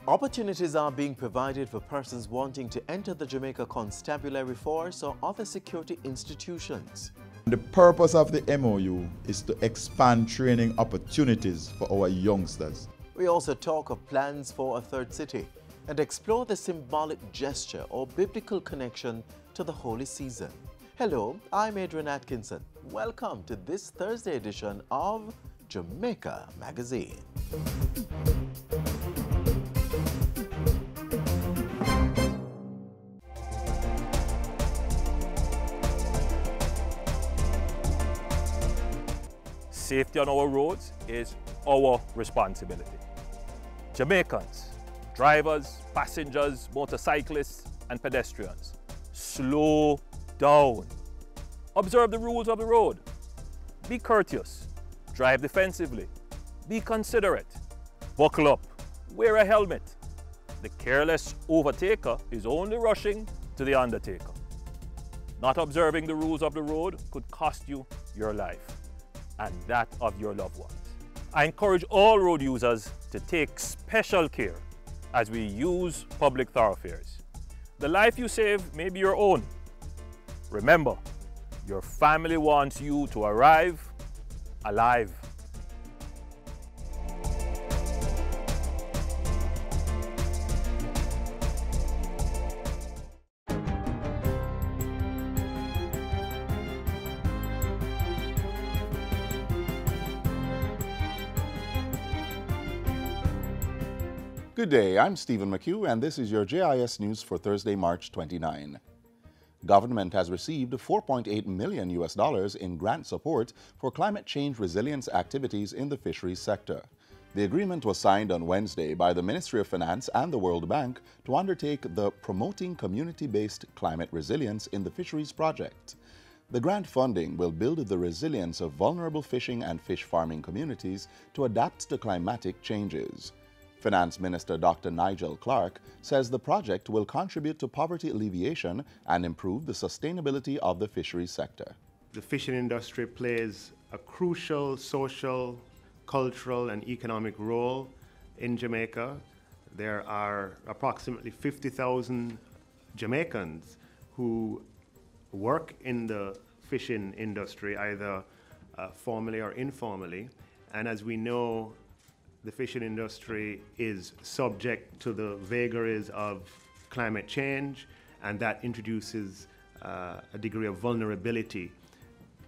Opportunities are being provided for persons wanting to enter the Jamaica Constabulary Force or other security institutions. The purpose of the MOU is to expand training opportunities for our youngsters. We also talk of plans for a third city and explore the symbolic gesture or biblical connection to the holy season. Hello, I'm Adrian Atkinson. Welcome to this Thursday edition of Jamaica Magazine. Safety on our roads is our responsibility. Jamaicans, drivers, passengers, motorcyclists, and pedestrians, slow down. Observe the rules of the road. Be courteous. Drive defensively. Be considerate. Buckle up. Wear a helmet. The careless overtaker is only rushing to the undertaker. Not observing the rules of the road could cost you your life and that of your loved ones. I encourage all road users to take special care as we use public thoroughfares. The life you save may be your own. Remember, your family wants you to arrive alive. Good day, I'm Stephen McHugh, and this is your JIS News for Thursday, March 29. Government has received $4.8 million in grant support for climate change resilience activities in the fisheries sector. The agreement was signed on Wednesday by the Ministry of Finance and the World Bank to undertake the Promoting Community-Based Climate Resilience in the Fisheries project. The grant funding will build the resilience of vulnerable fishing and fish farming communities to adapt to climatic changes. Finance Minister Dr. Nigel Clark says the project will contribute to poverty alleviation and improve the sustainability of the fisheries sector. The fishing industry plays a crucial social, cultural, and economic role in Jamaica. There are approximately 50,000 Jamaicans who work in the fishing industry, either formally or informally. And as we know, the fishing industry is subject to the vagaries of climate change, and that introduces a degree of vulnerability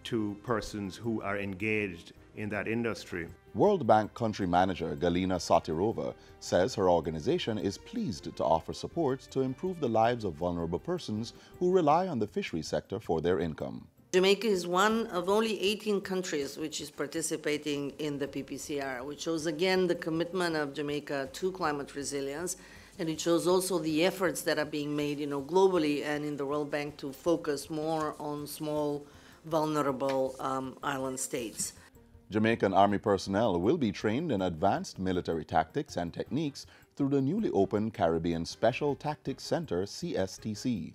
to persons who are engaged in that industry. World Bank Country Manager Galina Sotirova says her organization is pleased to offer support to improve the lives of vulnerable persons who rely on the fishery sector for their income. Jamaica is one of only 18 countries which is participating in the PPCR, which shows again the commitment of Jamaica to climate resilience, and it shows also the efforts that are being made, globally and in the World Bank to focus more on small, vulnerable island states. Jamaican Army personnel will be trained in advanced military tactics and techniques through the newly opened Caribbean Special Tactics Center, CSTC.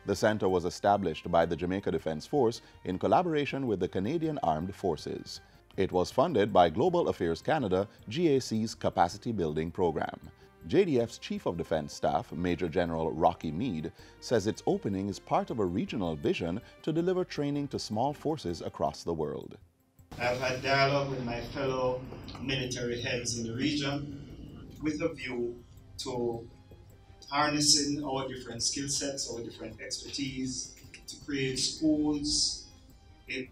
The center was established by the Jamaica Defense Force in collaboration with the Canadian Armed Forces. It was funded by Global Affairs Canada, GAC's capacity building program. JDF's Chief of Defense Staff, Major General Rocky Meade, says its opening is part of a regional vision to deliver training to small forces across the world. I've had dialogue with my fellow military heads in the region with a view to harnessing our different skill sets, our different expertise, to create schools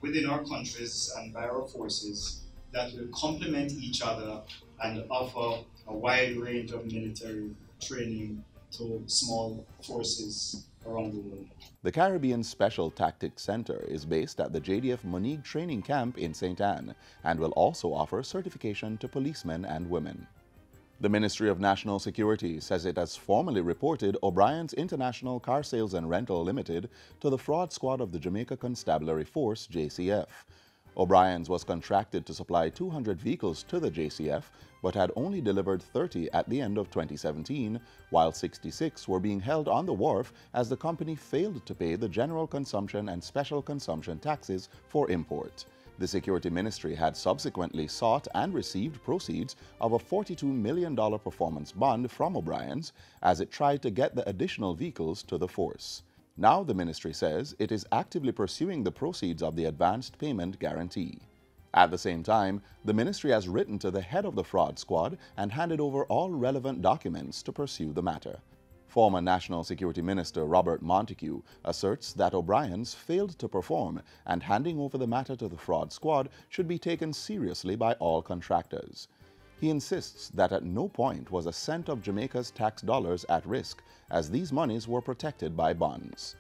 within our countries and by our forces that will complement each other and offer a wide range of military training to small forces around the world. The Caribbean Special Tactics Center is based at the JDF Monique Training Camp in St. Anne and will also offer certification to policemen and women. The Ministry of National Security says it has formally reported O'Brien's International Car Sales and Rental Limited to the fraud squad of the Jamaica Constabulary Force, JCF. O'Brien's was contracted to supply 200 vehicles to the JCF, but had only delivered 30 at the end of 2017, while 66 were being held on the wharf as the company failed to pay the general consumption and special consumption taxes for import. The Security Ministry had subsequently sought and received proceeds of a $42 million performance bond from O'Brien's as it tried to get the additional vehicles to the force. Now the ministry says it is actively pursuing the proceeds of the advanced payment guarantee. At the same time, the ministry has written to the head of the fraud squad and handed over all relevant documents to pursue the matter. Former National Security Minister Robert Montego asserts that O'Brien's failed to perform, and handing over the matter to the fraud squad should be taken seriously by all contractors. He insists that at no point was a cent of Jamaica's tax dollars at risk, as these monies were protected by bonds.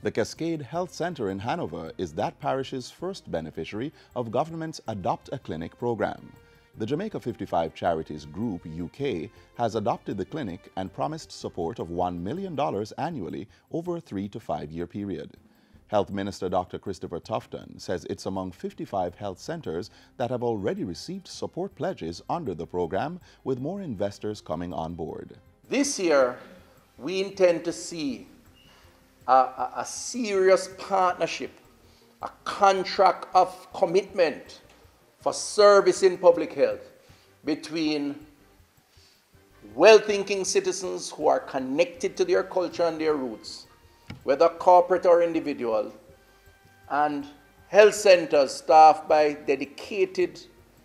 The Cascade Health Center in Hanover is that parish's first beneficiary of government's Adopt a Clinic program. The Jamaica 55 Charities Group UK has adopted the clinic and promised support of $1 million annually over a 3 to 5 year period. Health Minister Dr. Christopher Tufton says it's among 55 health centers that have already received support pledges under the program, with more investors coming on board. This year, we intend to see a serious partnership, a contract of commitment for service in public health between well-thinking citizens who are connected to their culture and their roots, whether corporate or individual, and health centers staffed by dedicated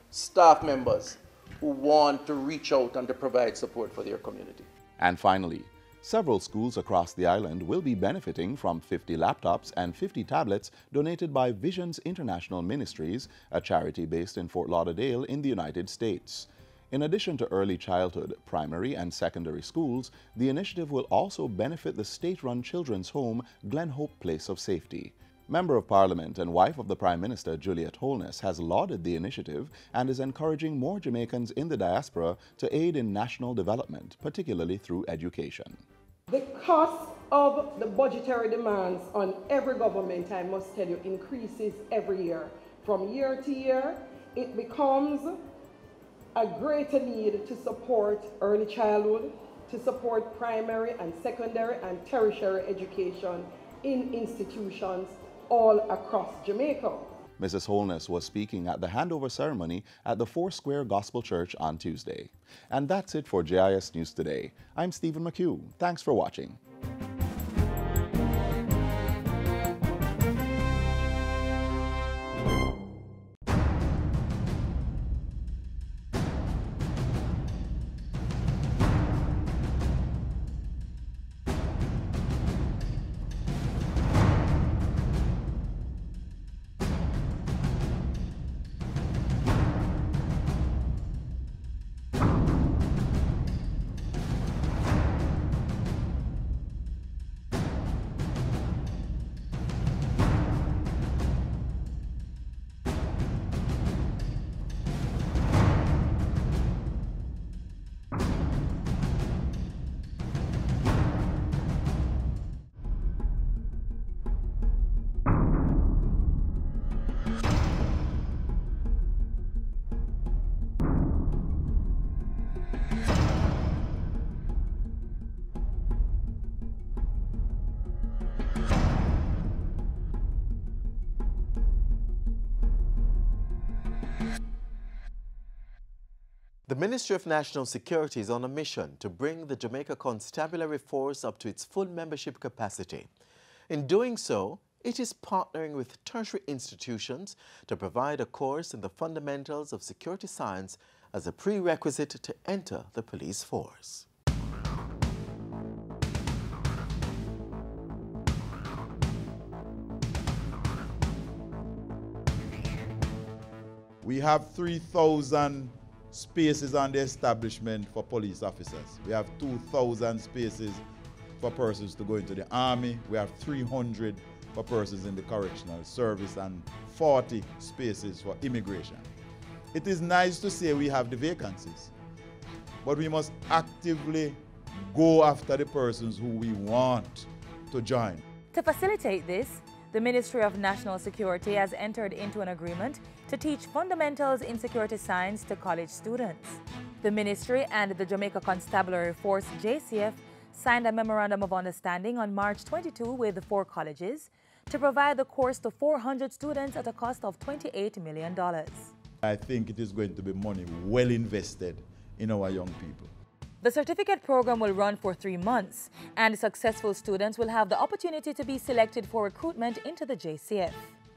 staff members who want to reach out and to provide support for their community. And finally, several schools across the island will be benefiting from 50 laptops and 50 tablets donated by Visions International Ministries, a charity based in Fort Lauderdale in the United States. In addition to early childhood, primary and secondary schools, the initiative will also benefit the state-run children's home, Glen Hope Place of Safety. Member of Parliament and wife of the Prime Minister, Juliet Holness, has lauded the initiative and is encouraging more Jamaicans in the diaspora to aid in national development, particularly through education. The cost of the budgetary demands on every government, I must tell you, increases every year. From year to year, it becomes a greater need to support early childhood, to support primary and secondary and tertiary education in institutions all across Jamaica. Mrs. Holness was speaking at the handover ceremony at the Four Square Gospel Church on Tuesday. And that's it for JIS News Today. I'm Stephen McHugh. Thanks for watching. The Ministry of National Security is on a mission to bring the Jamaica Constabulary Force up to its full membership capacity. In doing so, it is partnering with tertiary institutions to provide a course in the fundamentals of security science as a prerequisite to enter the police force. We have 3,000 spaces on the establishment for police officers. We have 2,000 spaces for persons to go into the army. We have 300 for persons in the correctional service and 40 spaces for immigration. It is nice to say we have the vacancies, but we must actively go after the persons who we want to join. To facilitate this, the Ministry of National Security has entered into an agreement to teach fundamentals in security science to college students. The Ministry and the Jamaica Constabulary Force, JCF, signed a Memorandum of Understanding on March 22 with the 4 colleges to provide the course to 400 students at a cost of $28 million. I think it is going to be money well invested in our young people. The certificate program will run for 3 months, and successful students will have the opportunity to be selected for recruitment into the JCF.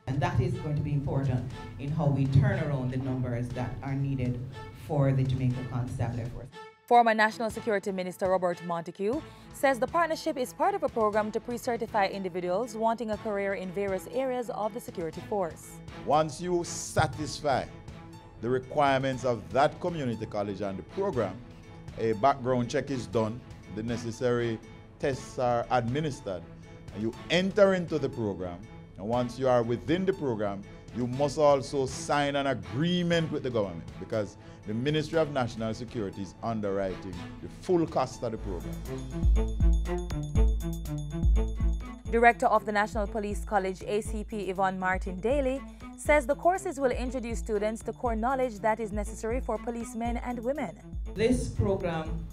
And that is going to be important in how we turn around the numbers that are needed for the Jamaica Constabulary Force. Former National Security Minister Robert Montego says the partnership is part of a program to pre-certify individuals wanting a career in various areas of the security force. Once you satisfy the requirements of that community college and the program, a background check is done, the necessary tests are administered, and you enter into the program. And once you are within the program, you must also sign an agreement with the government, because the Ministry of National Security is underwriting the full cost of the program. Director of the National Police College, ACP Yvonne Martin Daly, says the courses will introduce students to core knowledge that is necessary for policemen and women. This program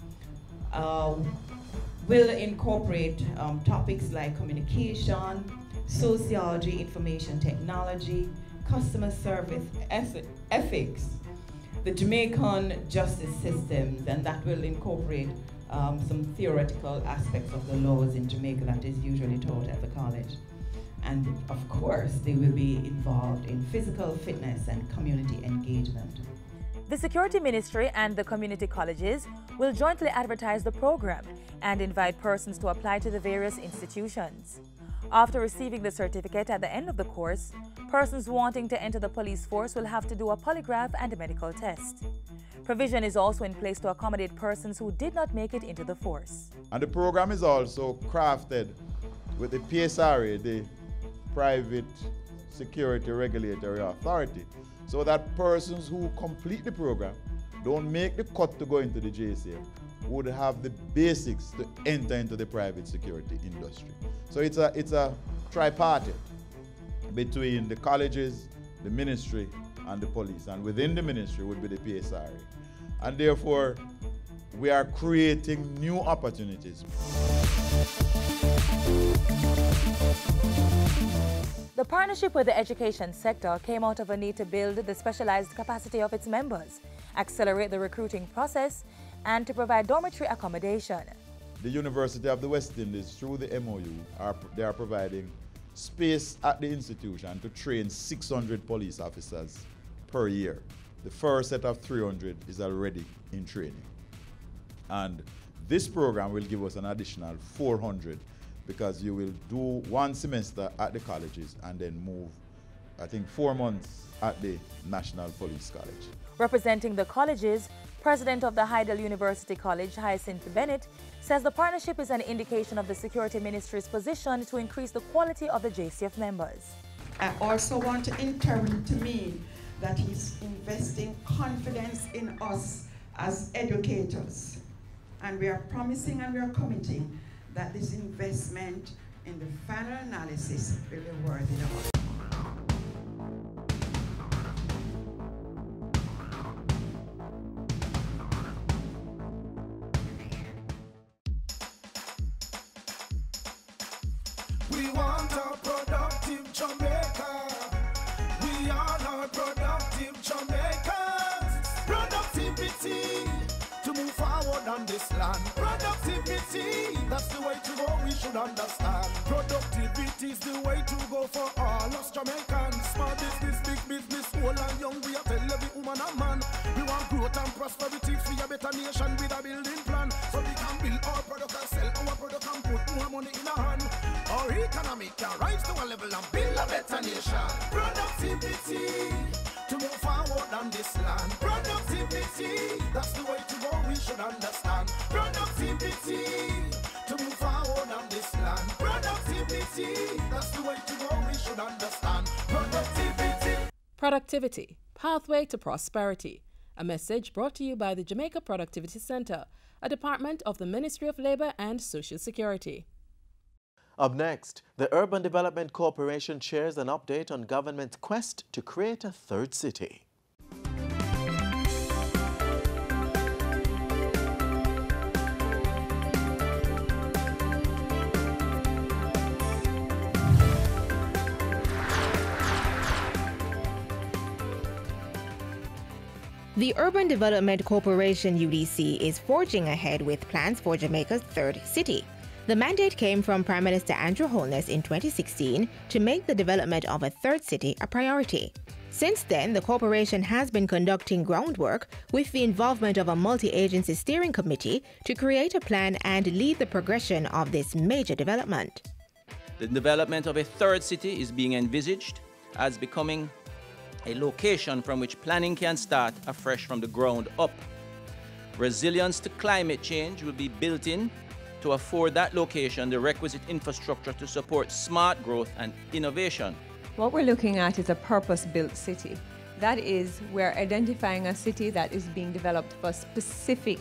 will incorporate topics like communication, sociology, information technology, customer service ethics, the Jamaican justice systems, and that will incorporate some theoretical aspects of the laws in Jamaica that is usually taught at the college. And of course, they will be involved in physical fitness and community engagement. The Security Ministry and the community colleges will jointly advertise the program and invite persons to apply to the various institutions. After receiving the certificate at the end of the course, persons wanting to enter the police force will have to do a polygraph and a medical test. Provision is also in place to accommodate persons who did not make it into the force. And the program is also crafted with the PSRA, the Private Security Regulatory Authority, so that persons who complete the program, don't make the cut to go into the JCF, would have the basics to enter into the private security industry. So it's a tripartite between the colleges, the ministry, and the police. And within the ministry would be the PSRA. And therefore, we are creating new opportunities. The partnership with the education sector came out of a need to build the specialized capacity of its members, accelerate the recruiting process, and to provide dormitory accommodation. The University of the West Indies, through the MOU, they are providing space at the institution to train 600 police officers per year. The first set of 300 is already in training. And this program will give us an additional 400, because you will do 1 semester at the colleges and then move, I think, 4 months at the National Police College. Representing the colleges, President of the Hydel University College, Hyacinth Bennett, says the partnership is an indication of the Security Ministry's position to increase the quality of the JCF members. I also want to interpret to mean that he's investing confidence in us as educators. And we are promising and we are committing that this investment in the final analysis will be worthy of it. We want a productive Jamaica. We are not productive Jamaicans. Productivity to move forward on this land. Productivity, that's the way to go, we should understand. Productivity is the way to go for all us Jamaicans. Small business, big business, old and young, we are tell every woman and man. We want growth and prosperity for a better nation with a building plan. So we can build our product and sell our product and put more money in our hand. Our economy can rise to a level and build a better nation. Productivity to move forward on this land. Productivity, that's the way to go, we should understand. Productivity to move forward on this land. Productivity, that's the way to go, we should understand. Productivity. Productivity, pathway to prosperity. A message brought to you by the Jamaica Productivity Center, a department of the Ministry of Labor and Social Security. Up next, the Urban Development Corporation shares an update on government's quest to create a third city. The Urban Development Corporation UDC is forging ahead with plans for Jamaica's third city. The mandate came from Prime Minister Andrew Holness in 2016 to make the development of a third city a priority. Since then, the corporation has been conducting groundwork with the involvement of a multi-agency steering committee to create a plan and lead the progression of this major development. The development of a third city is being envisaged as becoming a location from which planning can start afresh from the ground up. Resilience to climate change will be built in to afford that location the requisite infrastructure to support smart growth and innovation. What we're looking at is a purpose-built city. That is, we're identifying a city that is being developed for specific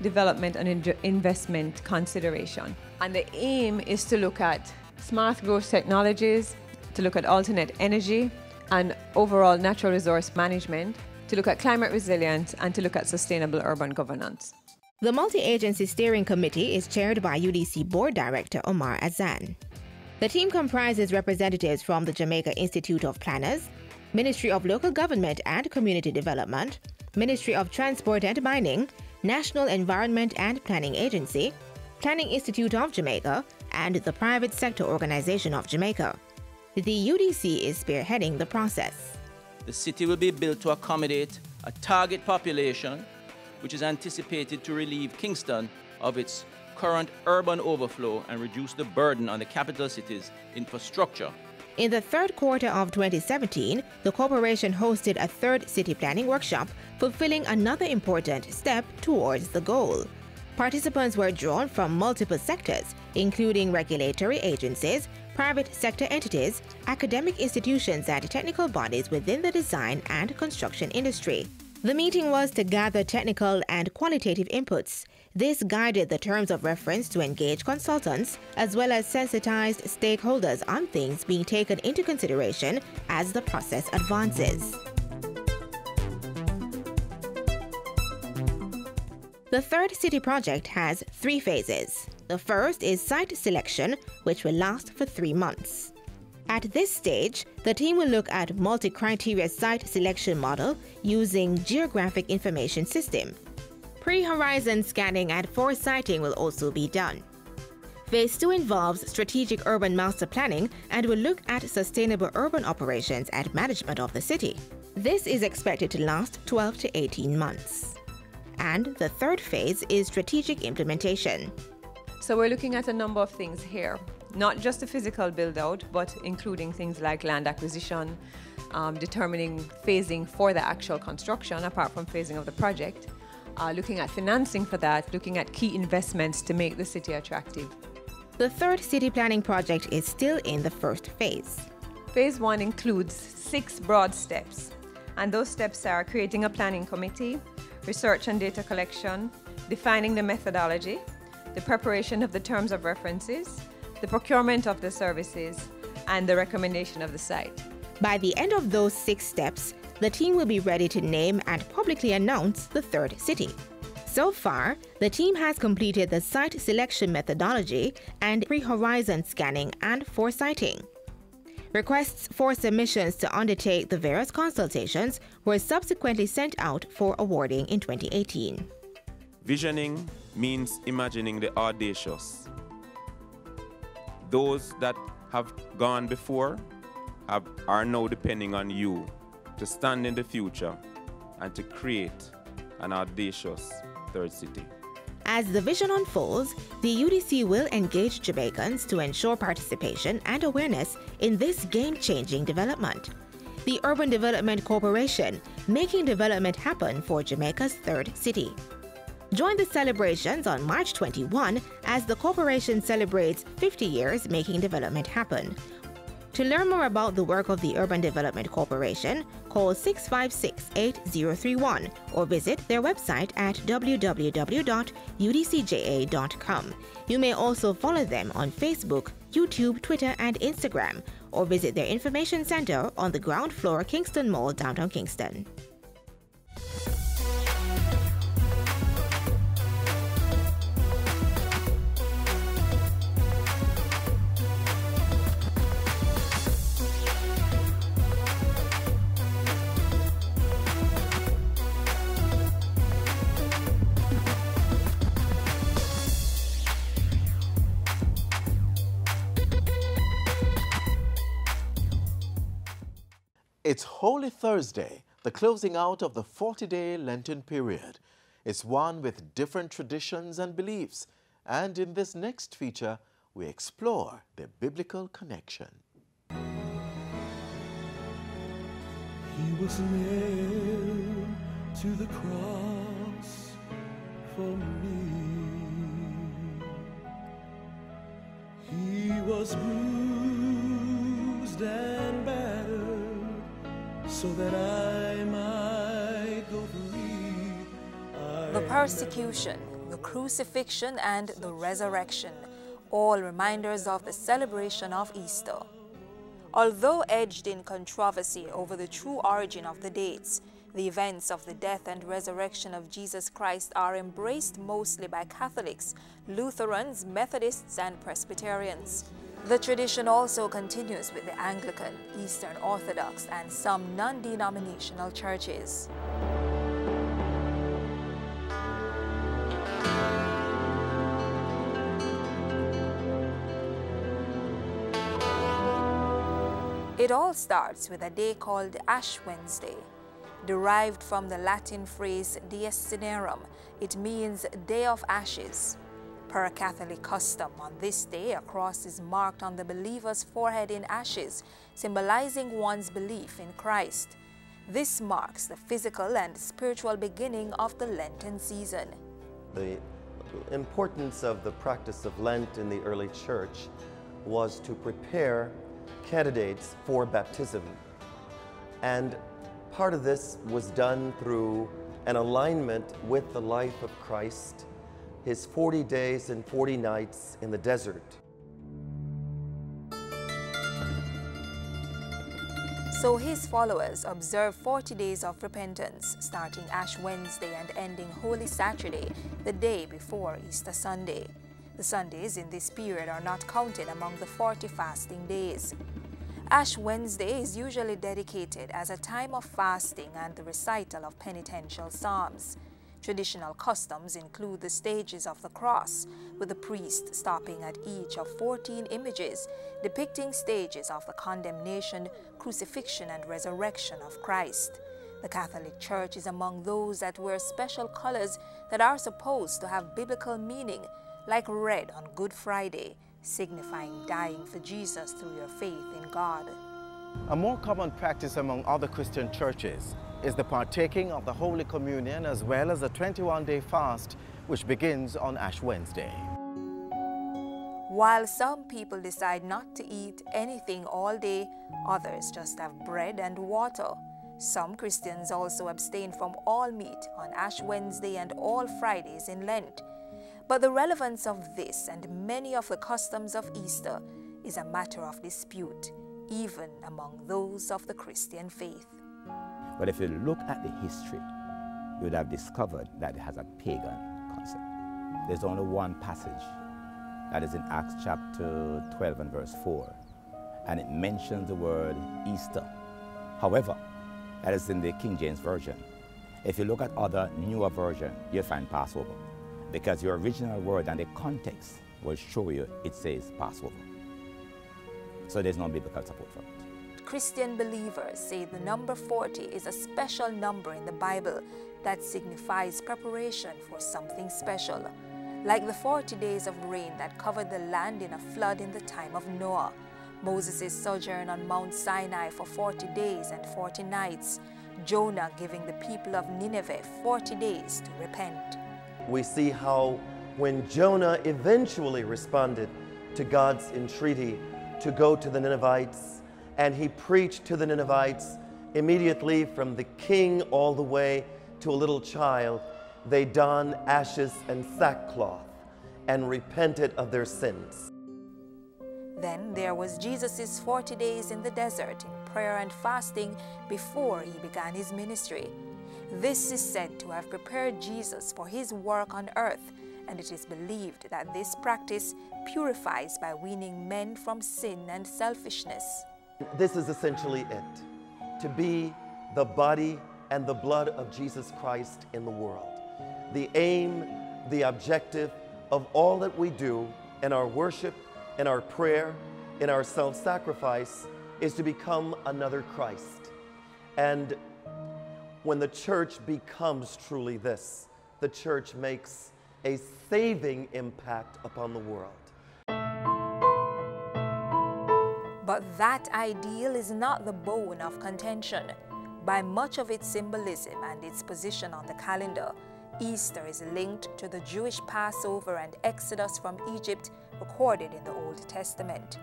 development and investment consideration. And the aim is to look at smart growth technologies, to look at alternate energy, and overall natural resource management, to look at climate resilience, and to look at sustainable urban governance. The multi-agency steering committee is chaired by UDC Board Director Omar Azan. The team comprises representatives from the Jamaica Institute of Planners, Ministry of Local Government and Community Development, Ministry of Transport and Mining, National Environment and Planning Agency, Planning Institute of Jamaica, and the Private Sector Organization of Jamaica. The UDC is spearheading the process. The city will be built to accommodate a target population which is anticipated to relieve Kingston of its current urban overflow and reduce the burden on the capital city's infrastructure. In the third quarter of 2017, the corporation hosted a third city planning workshop, fulfilling another important step towards the goal. Participants were drawn from multiple sectors, including regulatory agencies, private sector entities, academic institutions, and technical bodies within the design and construction industry. The meeting was to gather technical and qualitative inputs. This guided the terms of reference to engage consultants, as well as sensitized stakeholders on things being taken into consideration as the process advances. The third city project has 3 phases. The first is site selection, which will last for 3 months. At this stage, the team will look at multi-criteria site selection model using geographic information system. Pre-horizon scanning and foresighting will also be done. Phase 2 involves strategic urban master planning and will look at sustainable urban operations and management of the city. This is expected to last 12 to 18 months. And the third phase is strategic implementation. So we're looking at a number of things here, not just the physical build-out, but including things like land acquisition, determining phasing for the actual construction, apart from phasing of the project, looking at financing for that, looking at key investments to make the city attractive. The third city planning project is still in the first phase. Phase 1 includes 6 broad steps, and those steps are creating a planning committee, research and data collection, defining the methodology, the preparation of the terms of references, the procurement of the services, and the recommendation of the site. By the end of those 6 steps, the team will be ready to name and publicly announce the third city. So far, the team has completed the site selection methodology and pre-horizon scanning and foresighting. Requests for submissions to undertake the various consultations were subsequently sent out for awarding in 2018. Visioning means imagining the audacious. Those that have gone before are now depending on you to stand in the future and to create an audacious third city. As the vision unfolds, the UDC will engage Jamaicans to ensure participation and awareness in this game-changing development. The Urban Development Corporation, making development happen for Jamaica's third city. Join the celebrations on March 21 as the corporation celebrates 50 years making development happen. To learn more about the work of the Urban Development Corporation, call 656-8031 or visit their website at www.udcja.com. You may also follow them on Facebook, YouTube, Twitter, and Instagram, or visit their information center on the ground floor Kingston Mall, downtown Kingston. It's Holy Thursday, the closing out of the 40-day Lenten period. It's one with different traditions and beliefs, and in this next feature, we explore their biblical connection. He was nailed to the cross for me. He was bruised and battered so that I might go free. The persecution, the crucifixion, and the resurrection, all reminders of the celebration of Easter. Although edged in controversy over the true origin of the dates, the events of the death and resurrection of Jesus Christ are embraced mostly by Catholics, Lutherans, Methodists, and Presbyterians. The tradition also continues with the Anglican, Eastern Orthodox, and some non-denominational churches. It all starts with a day called Ash Wednesday. Derived from the Latin phrase Dies Cinerum, it means Day of Ashes. Per Catholic custom, on this day, a cross is marked on the believer's forehead in ashes, symbolizing one's belief in Christ. This marks the physical and spiritual beginning of the Lenten season. The importance of the practice of Lent in the early church was to prepare candidates for baptism. And part of this was done through an alignment with the life of Christ, his 40 days and 40 nights in the desert. So his followers observe 40 days of repentance, starting Ash Wednesday and ending Holy Saturday, the day before Easter Sunday. The Sundays in this period are not counted among the 40 fasting days. Ash Wednesday is usually dedicated as a time of fasting and the recital of penitential psalms. Traditional customs include the stages of the cross, with the priest stopping at each of 14 images depicting stages of the condemnation, crucifixion, and resurrection of Christ. The Catholic Church is among those that wear special colors that are supposed to have biblical meaning, like red on Good Friday, signifying dying for Jesus through your faith in God. A more common practice among other Christian churches is the partaking of the Holy Communion as well as a 21-day fast, which begins on Ash Wednesday. While some people decide not to eat anything all day, others just have bread and water. Some Christians also abstain from all meat on Ash Wednesday and all Fridays in Lent. But the relevance of this and many of the customs of Easter is a matter of dispute, even among those of the Christian faith. But if you look at the history, you would have discovered that it has a pagan concept. There's only one passage, that is in Acts chapter 12 and verse 4, and it mentions the word Easter. However, that is in the King James Version. If you look at other newer versions, you'll find Passover, because your original word and the context will show you it says Passover. So there's no biblical support for it. Christian believers say the number 40 is a special number in the Bible that signifies preparation for something special, like the 40 days of rain that covered the land in a flood in the time of Noah, Moses' sojourn on Mount Sinai for 40 days and 40 nights, Jonah giving the people of Nineveh 40 days to repent. We see how when Jonah eventually responded to God's entreaty to go to the Ninevites, and he preached to the Ninevites, immediately from the king all the way to a little child, they donned ashes and sackcloth and repented of their sins. Then there was Jesus' 40 days in the desert in prayer and fasting before he began his ministry. This is said to have prepared Jesus for his work on earth, and it is believed that this practice purifies by weaning men from sin and selfishness. This is essentially it, to be the body and the blood of Jesus Christ in the world. The aim, the objective of all that we do in our worship, in our prayer, in our self-sacrifice is to become another Christ, And when the church becomes truly this, the church makes a saving impact upon the world. But that ideal is not the bone of contention. By much of its symbolism and its position on the calendar, Easter is linked to the Jewish Passover and Exodus from Egypt recorded in the Old Testament.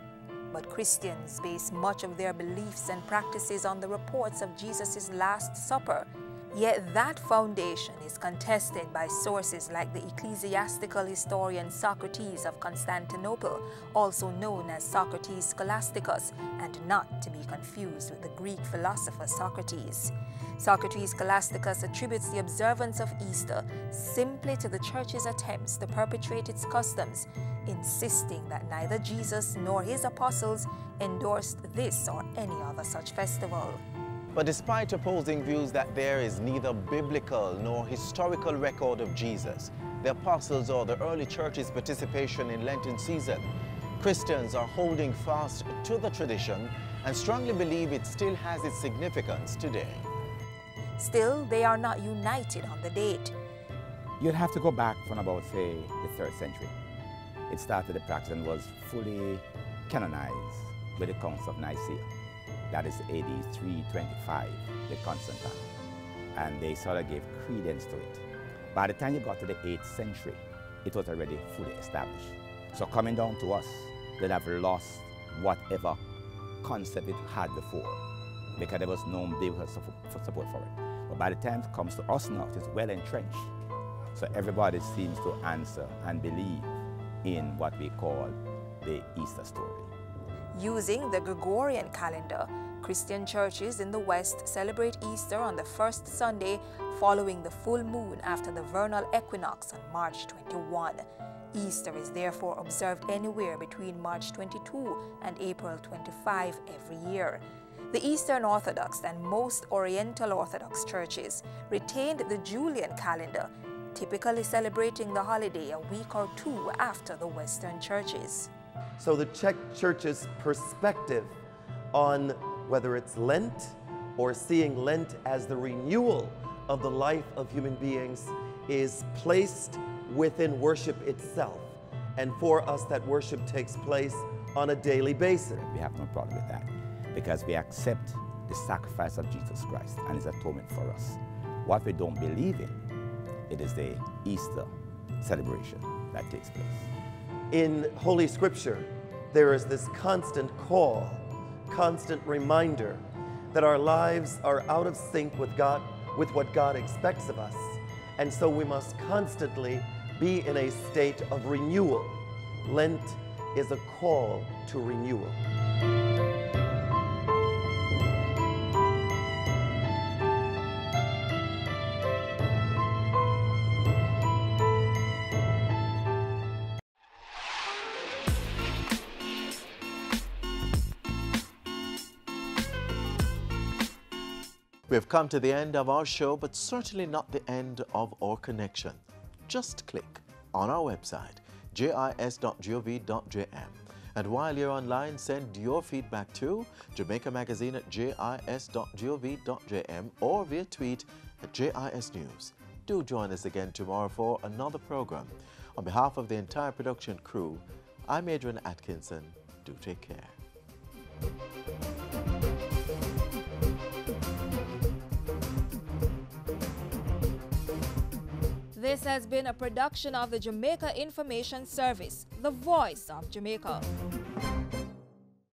But Christians base much of their beliefs and practices on the reports of Jesus' Last Supper. Yet that foundation is contested by sources like the ecclesiastical historian Socrates of Constantinople, also known as Socrates Scholasticus, and not to be confused with the Greek philosopher Socrates. Socrates Scholasticus attributes the observance of Easter simply to the church's attempts to perpetuate its customs, insisting that neither Jesus nor his apostles endorsed this or any other such festival. But despite opposing views that there is neither biblical nor historical record of Jesus, the apostles, or the early church's participation in Lenten season, Christians are holding fast to the tradition and strongly believe it still has its significance today. Still, they are not united on the date. You'd have to go back from about, say, the 3rd century. It started the practice and was fully canonized with the Council of Nicaea. That is AD 325, the Constantine. And they sort of gave credence to it. By the time you got to the 8th century, it was already fully established. So coming down to us, they'd have lost whatever concept it had before, because there was no biblical support for it. But by the time it comes to us now, it is well entrenched. So everybody seems to answer and believe in what we call the Easter story. Using the Gregorian calendar, Christian churches in the West celebrate Easter on the first Sunday following the full moon after the vernal equinox on March 21. Easter is therefore observed anywhere between March 22 and April 25 every year. The Eastern Orthodox and most Oriental Orthodox churches retained the Julian calendar, typically celebrating the holiday a week or two after the Western churches. So the Czech Church's perspective on whether it's Lent or seeing Lent as the renewal of the life of human beings is placed within worship itself. And for us, that worship takes place on a daily basis. We have no problem with that because we accept the sacrifice of Jesus Christ and his atonement for us. What we don't believe in, it is the Easter celebration that takes place. In Holy Scripture, there is this constant call, constant reminder that our lives are out of sync with God, with what God expects of us. And so we must constantly be in a state of renewal. Lent is a call to renewal. We've come to the end of our show, but certainly not the end of our connection. Just click on our website, jis.gov.jm. And while you're online, send your feedback to Jamaica Magazine at jis.gov.jm or via tweet at JIS News. Do join us again tomorrow for another program. On behalf of the entire production crew, I'm Adrian Atkinson. Do take care. This has been a production of the Jamaica Information Service, the voice of Jamaica.